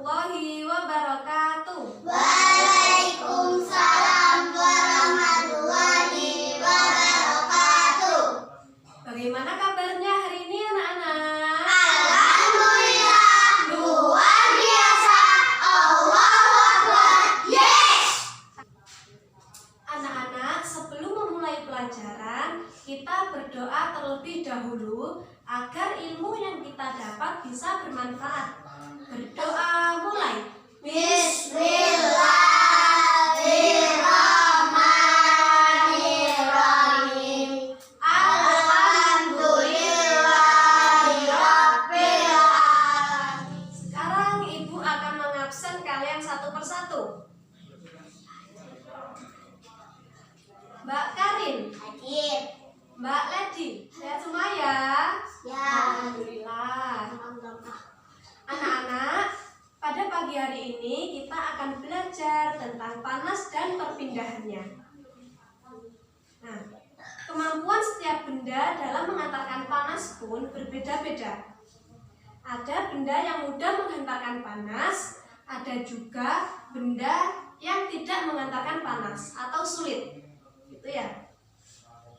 warahmatullahi wabarakatuh. Waalaikumsalam warahmatullahi wabarakatuh. Bagaimana kabarnya hari ini anak-anak? Alhamdulillah, luar biasa. Allahu Akbar. Yes. Anak-anak, sebelum memulai pelajaran, kita berdoa terlebih dahulu agar ilmu yang kita dapat bisa bermanfaat. Berdoa mulai. Bismillahirrahmanirrahim. Alhamdulillahirabbil alamin. Sekarang Ibu akan mengabsen kalian satu persatu. Mbak Karin, Hadir. Mbak Ledi, sehat semua ya? Ya. Alhamdulillah. Anak-anak, pada pagi hari ini kita akan belajar tentang panas dan perpindahannya. Nah, kemampuan setiap benda dalam mengantarkan panas pun berbeda-beda. Ada benda yang mudah menghantarkan panas, ada juga benda yang tidak mengantarkan panas atau sulit. Gitu ya.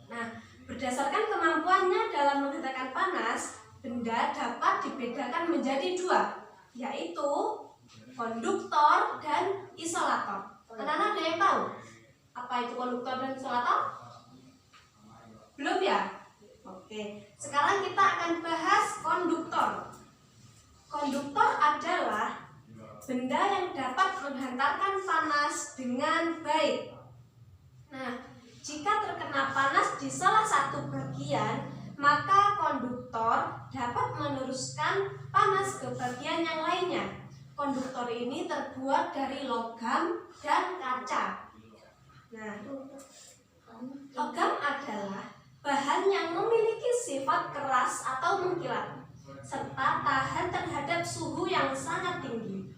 Nah, berdasarkan kemampuannya dalam menghantarkan panas, benda dapat dibedakan menjadi dua, yaitu konduktor dan isolator. Anak-anak ada yang tahu apa itu konduktor dan isolator? Belum ya? Oke, sekarang kita akan bahas konduktor. Konduktor adalah benda yang dapat menghantarkan panas dengan baik. Nah, jika terkena panas di salah satu bagian, maka konduktor dapat meneruskan panas ke bagian yang lainnya. Konduktor ini terbuat dari logam dan kaca. Nah, logam adalah bahan yang memiliki sifat keras atau mengkilat, serta tahan terhadap suhu yang sangat tinggi.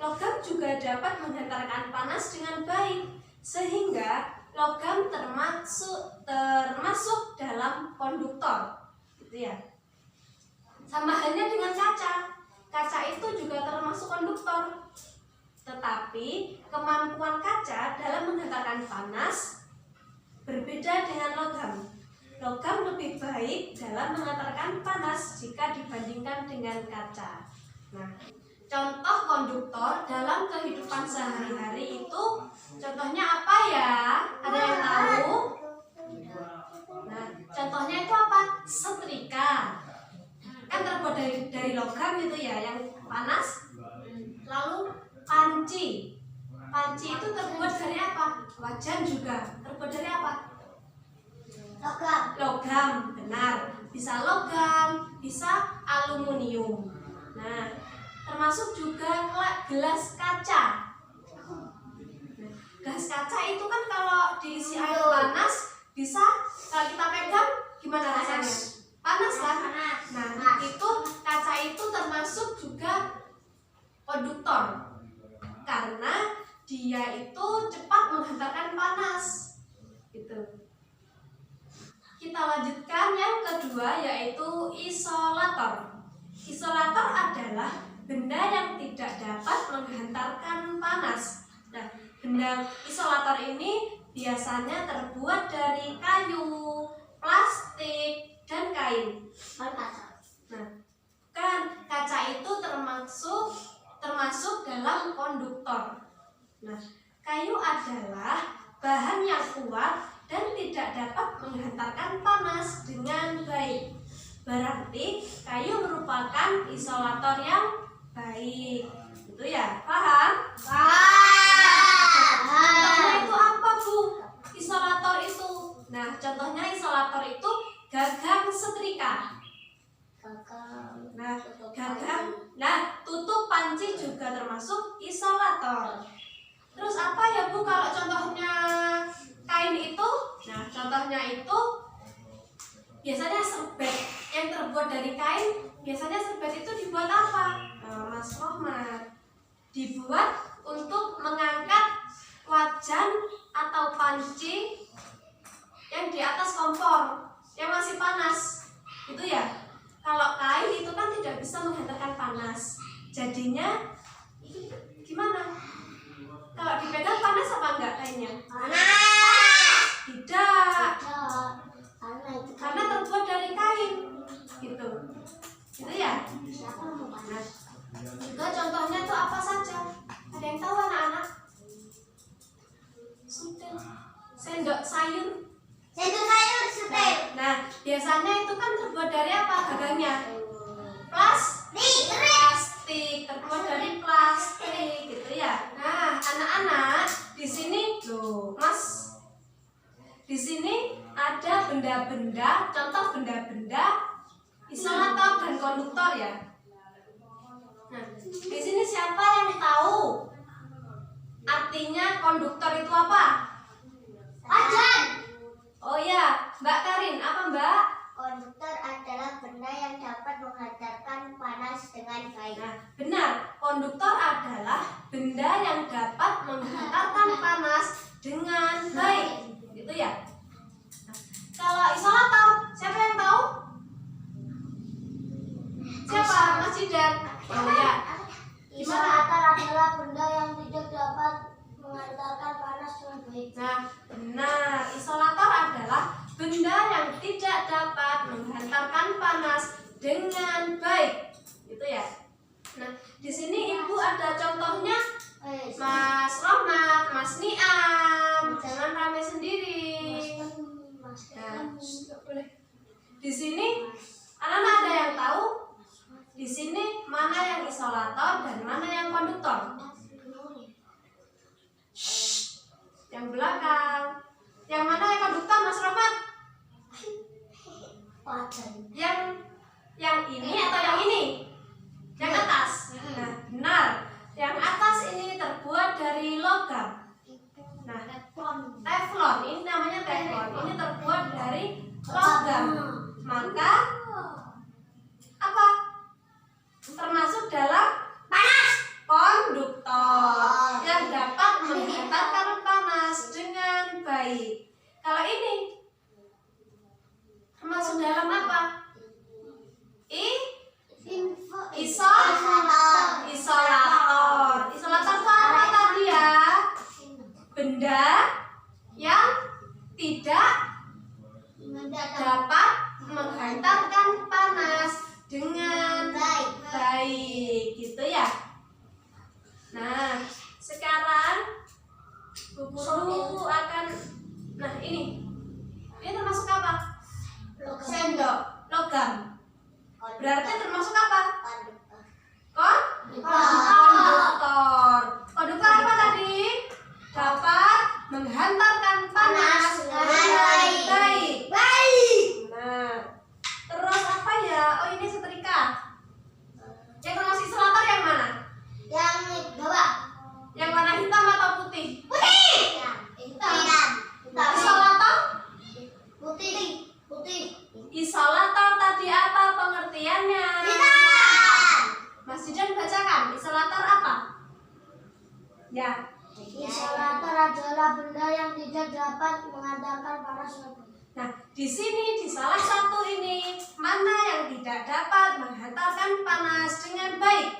Logam juga dapat menghantarkan panas dengan baik, sehingga logam termasuk dalam konduktor, gitu ya. Sama halnya dengan kaca. Kaca itu juga termasuk konduktor. Tetapi kemampuan kaca dalam menghantarkan panas berbeda dengan logam. Logam lebih baik dalam mengantarkan panas jika dibandingkan dengan kaca. Nah, contoh konduktor dalam kehidupan sehari-hari itu contohnya apa ya? Ada yang tahu? Nah, contohnya itu apa? Setrika. Kan terbuat dari logam itu ya, yang panas. Lalu panci. Panci itu terbuat dari apa? Wajan juga terbuat dari apa? Logam. Logam, benar. Bisa logam, bisa aluminium. Nah, termasuk juga gelas kaca. Gelas kaca itu kan kalau diisi air panas bisa, kalau kita pegang gimana rasanya? Panas kan? Nah, itu kaca itu termasuk juga konduktor karena dia itu cepat menghantarkan panas. Gitu. Kita lanjutkan yang kedua, yaitu isolator. Isolator adalah benda yang tidak dapat menghantarkan panas. Nah, benda isolator ini biasanya terbuat dari kayu, plastik, dan kain. Nah, kan kaca itu termasuk dalam konduktor. Nah, kayu adalah bahan yang kuat dan tidak dapat menghantarkan panas dengan baik. Berarti kayu merupakan isolator yang baik. Itu ya, paham? Contohnya itu apa, Bu? Isolator itu. Nah, contohnya isolator itu gagang setrika. Nah, gagang. Nah, tutup panci juga termasuk isolator. Terus apa ya, Bu, kalau contohnya kain itu? Nah, contohnya itu biasanya serbet yang terbuat dari kain. Biasanya serbet itu dibuat apa? Mas Rohmat, dibuat untuk mengangkat wajan atau panci yang di atas kompor yang masih panas, gitu ya. Kalau kain itu kan tidak bisa menghantarkan panas, jadinya gimana? Kalau dipegang panas apa enggak kainnya? Panas. Tidak, Karena itu karena terbuat dari kain, gitu. Gitu ya. siapa mau panas? Juga contohnya itu apa saja? Ada yang tahu anak-anak? Sudah. Sendok sayur. Sendok sayur setel. Nah, biasanya itu kan terbuat dari apa gagangnya? Plastik, terbuat dari plastik, gitu ya. Nah, anak-anak, di sini loh, Mas. Di sini ada benda-benda, contoh benda-benda isolator dan konduktor ya. Nah, di sini siapa yang tahu artinya konduktor itu apa? Ajan. Oh ya, Mbak Karin, apa Mbak? Konduktor adalah benda yang dapat menghantarkan panas dengan baik. Nah, benar. Konduktor adalah benda yang dapat menghantarkan panas dengan baik. Gitu ya. Nah, kalau isolator, siapa yang tahu? Siapa? Mas Jidan. Oh ya. Isolator adalah benda yang tidak dapat menghantarkan panas dengan baik. Nah, benar. Isolator adalah benda yang tidak dapat menghantarkan panas dengan baik. Gitu ya. Nah, di sini Ibu ada contohnya Mas Rohmat, Mas Niam. Jangan rame sendiri. Nah, nggak boleh. Di sini anak-anak ada yang tahu di sini mana yang isolator dan mana yang konduktor? Yang belakang. Yang mana yang konduktor, Mas Rohmat? Yang ini atau yang ini? Yang atas. Nah, benar. Yang atas ini terbuat dari logam. Nah, teflon. Ini namanya teflon. Ini terbuat dari logam. Maka apa? Termasuk dalam Panas. konduktor yang dapat menghantarkan panas dengan baik. Kalau ini termasuk dalam apa? Isolator. Isolator itu apa tadi ya? Benda yang tidak dapat menghantarkan panas dengan baik, gitu ya. Nah, sekarang Bu Guru akan, nah ini termasuk apa? Sendok, logam. Berarti termasuk apa? Konduktor. Konduktor apa tadi? Dapat menghantarkan panas dengan baik. Nah, terus apa ya? Oh, ini setrika. Yang termasuk isolator yang mana? Yang bawah. Yang warna hitam atau putih? Putih. Hitam. Isolator? Putih. Isolator tadi apa pengertiannya? Hitam. Mas Jidan bacakan. Isolator apa? Ya. Isolator adalah benda yang tidak dapat menghantarkan panas dengan baik. Nah, di sini di salah satu ini mana yang tidak dapat menghantarkan panas dengan baik?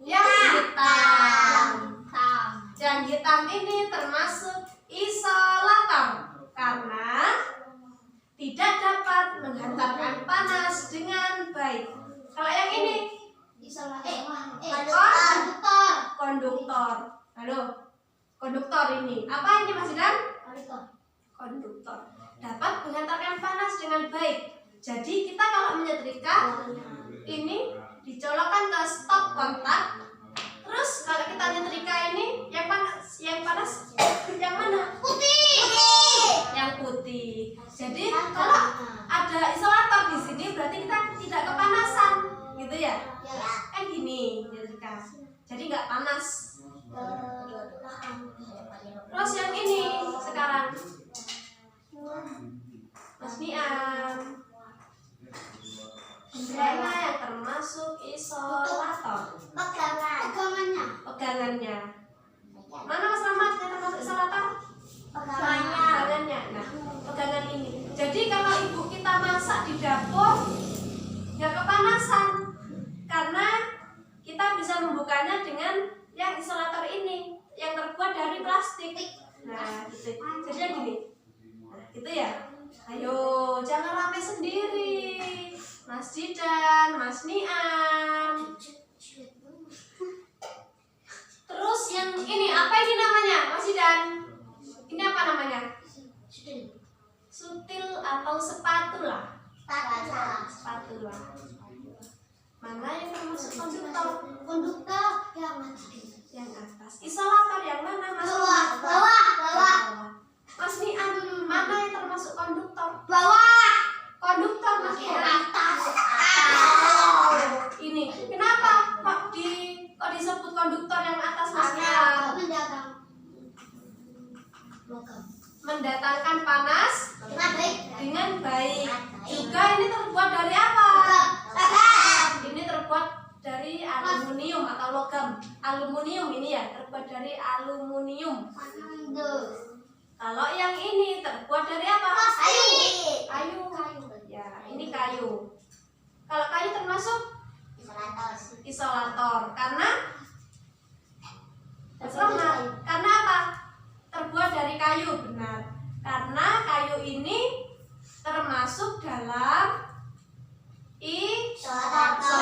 Yang hitam. Yang hitam ini termasuk isolator karena tidak dapat menghantarkan panas dengan baik. Kalau yang ini konduktor. Halo, konduktor ini apa ini Mas Jidan? Konduktor dapat menghantarkan panas dengan baik. Jadi kita kalau menyetrika ini dicolokkan ke stop kontak. Terus kalau kita nyetrika ini yang panas yang mana? Yang putih. Jadi kalau ada isolator di sini berarti kita tidak kepanasan, gitu ya? Kan gini nyetrika. Jadi nggak panas. Terus yang ini sekarang Mas Niam, benda yang termasuk isolator? Pegangannya. Mana Mas Rahmat yang termasuk isolator? Pegangannya. Nah, pegangan ini. Jadi kalau ibu kita masak di dapur, dari plastik. Nah, gitu. Jadi gini. Nah, gitu ya. Ayo, jangan rame sendiri. Mas Jidan, Mas Niam. Terus yang ini apa ini namanya, Mas Jidan? Ini apa namanya? Sutil atau spatula? Spatula. Mana yang termasuk konduktor? Konduktor yang Yang atas. Isolator yang mana, Mas? bawah. Mas Niam, mana yang termasuk konduktor? Bawah. Konduktor Mas Niam. Atas. Ini kenapa kok disebut konduktor yang atas, Mas Niam? Mendatangkan panas dengan baik. Juga ini terbuat dari apa? Ini terbuat dari aluminium atau logam. Aluminium ini ya, terbuat dari aluminium. Kalau yang ini terbuat dari apa? Kayu. Ya, ini kayu. Kalau kayu termasuk isolator karena karena apa? Terbuat dari kayu, benar. Karena kayu ini termasuk dalam isolator.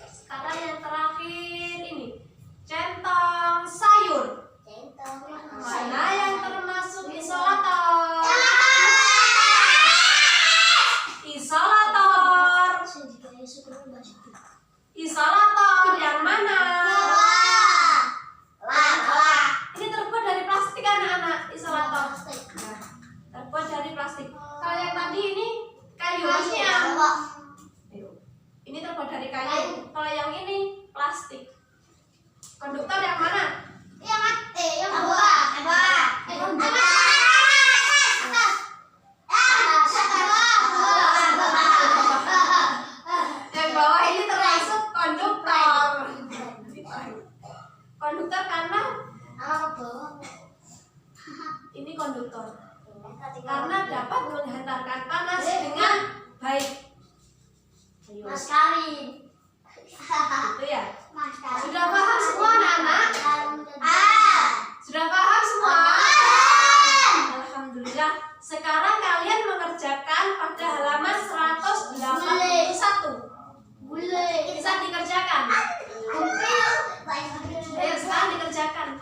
Sekarang yang terakhir ini centong sayur. Mana yang termasuk isolator? Isolator. Isolator yang mana? Ini terbuat dari plastik anak-anak, isolator. Nah, terbuat dari plastik. Kalau yang tadi ini kayu, maksudnya. Ini terbuat dari kayu. Kalau yang ini plastik. Konduktor yang mana? Yang bawah. Yang bawah ini termasuk konduktor. Konduktor karena ini konduktor. Karena dapat menghantarkan panas dengan baik. Mas Karin. Gitu ya. Sudah paham semua anak-anak? Sudah paham semua? Alhamdulillah. Sekarang kalian mengerjakan pada halaman 181. Bisa dikerjakan? Ayo sekarang dikerjakan.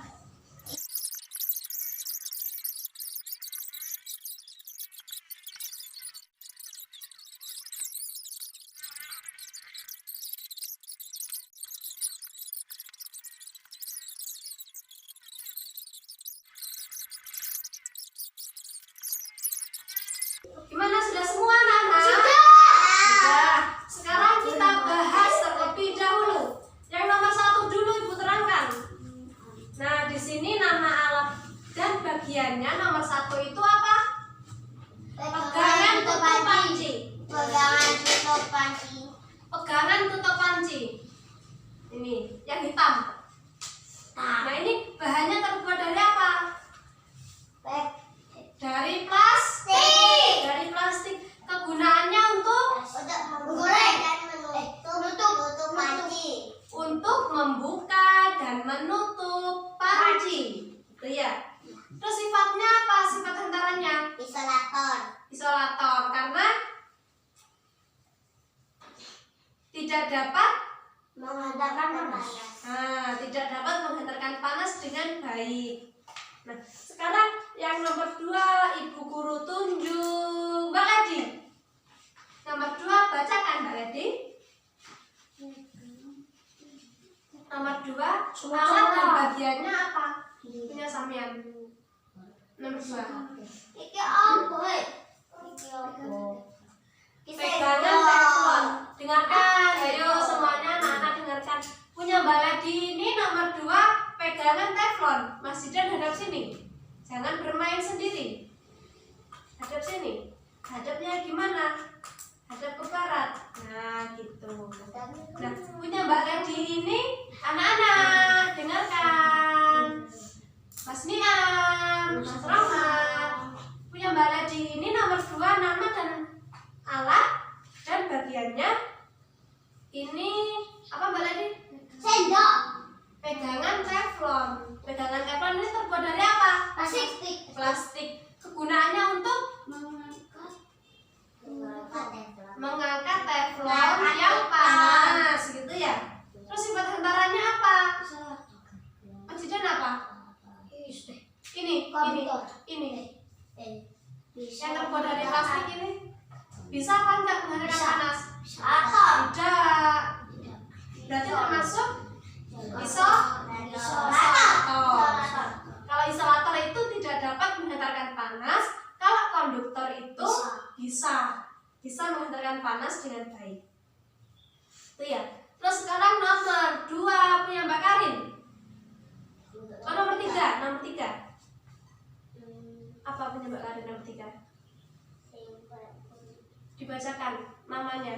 Gimana, sudah semua anak-anak? Sudah. Sekarang kita bahas terlebih dahulu. Yang nomor 1 dulu Ibu terangkan. Nah, di sini nama alat dan bagiannya nomor 1 itu apa? Pegangan tutup panci. Pegangan tutup panci. Ini yang hitam. Nah, ini bahannya terbuat dari apa? Dari plastik. Dari plastik. Kegunaannya untuk membuka dan menutup panci. Gitu ya. Terus sifatnya apa? Sifat hantarannya? Isolator karena tidak dapat tidak dapat menghantarkan panas dengan baik. Nah, sekarang yang nomor 2 Ibu Guru tunjuk Mbak Ledi. Nomor 2 bacakan Mbak Ledi. Nomor 2 alat dan bagiannya apa? Punya sampean. Nomor 2. Pegangan teflon. Dengarkan, ayo semuanya anak-anak dengarkan. Punya Mbak Ledi ini nomor 2 pegangan teflon. Mas Jidan hadap sini. Jangan bermain sendiri. Hadap sini. Hadapnya gimana? Hadap ke barat. Nah, gitu. Nah, punya Mbak Ledi ini anak-anak dengarkan. Mas Niam, Mas Rahmat. Punya Mbak Ledi ini nomor 2 nama dan alat dan bagiannya ini apa Mbak Ledi? Sendok. Pegangan nggak menghasilkan Bisa. panas? Atau Tidak. Berarti termasuk isolator. Kalau isolator itu tidak dapat menghantarkan panas, kalau konduktor itu bisa menghantarkan panas dengan baik. Itu ya. Terus sekarang nomor 2 punya Mbak Karin. Oh, nomor 3. Apa punya Mbak Karin nomor 3? Dibacakan namanya.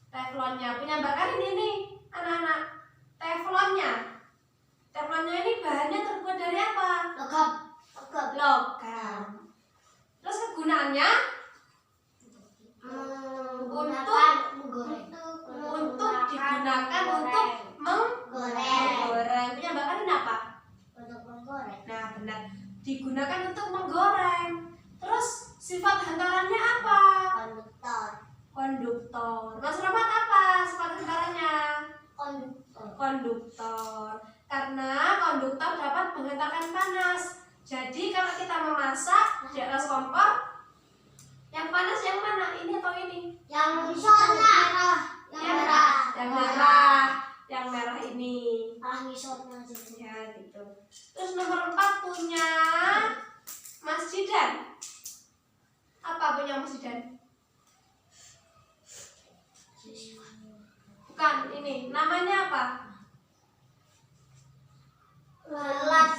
Teflonnya punya Mbak Karin ini, anak-anak. Teflonnya ini bahannya terbuat dari apa? Logam. Terus kegunaannya untuk digunakan untuk menggoreng. Punya Mbak Karin apa? Nah, benar. Digunakan untuk menggoreng. Terus sifat hantarannya apa? Konduktor. Mas Rahmat apa sifat hantarannya? Konduktor. Karena konduktor dapat menghantarkan panas. Jadi kalau kita memasak di atas kompor, yang panas yang mana? Ini atau ini? Yang merah. Yang merah ini. Ya, gitu. Terus nomor 4 punya Mas Jidan. Apa punya Mas Jidan? Bukan, ini. Namanya apa? Lap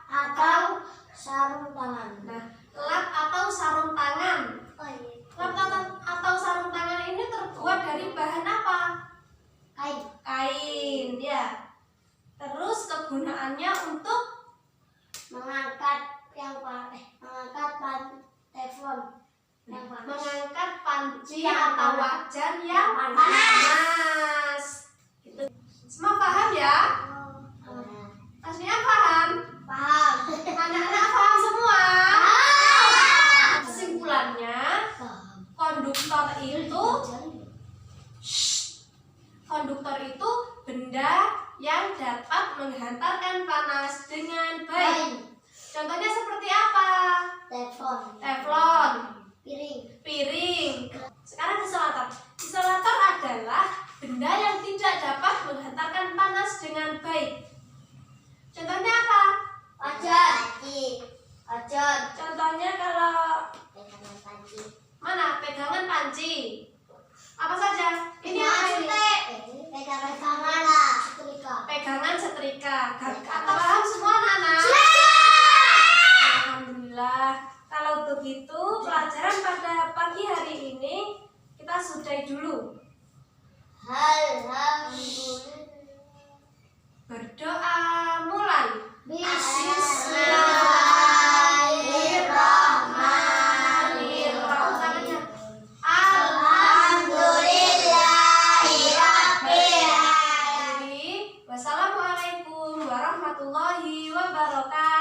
Atau sarung tangan. Nah, lap atau sarung tangan. Lap atau sarung tangan ini terbuat dari bahan apa? Kain, ya. Terus kegunaannya untuk Mengangkat teflon yang panas. mengangkat panci Yang atau panas. wajan yang Panas. panas. Gitu. Semua paham ya? Pastinya paham? Paham. Anak-anak paham semua? Kesimpulannya, konduktor itu benda yang dapat menghantarkan panas dengan baik. Contohnya seperti apa? Teflon, piring. Sekarang isolator. Isolator adalah benda yang tidak dapat menghantarkan panas dengan baik. Contohnya apa? Wajan. Contohnya kalau mana? Pegangan panci. Apa saja? Ini apa ini? Pegangan setrika. Atau paham semua anak-anak? Alhamdulillah. Kalau begitu pelajaran pada pagi hari ini kita sudahi dulu. Berdoa mulai. Bismillahirrahmanirrahim. Alhamdulillahirrahmanirrahim. Wassalamualaikum warahmatullahi wabarakatuh.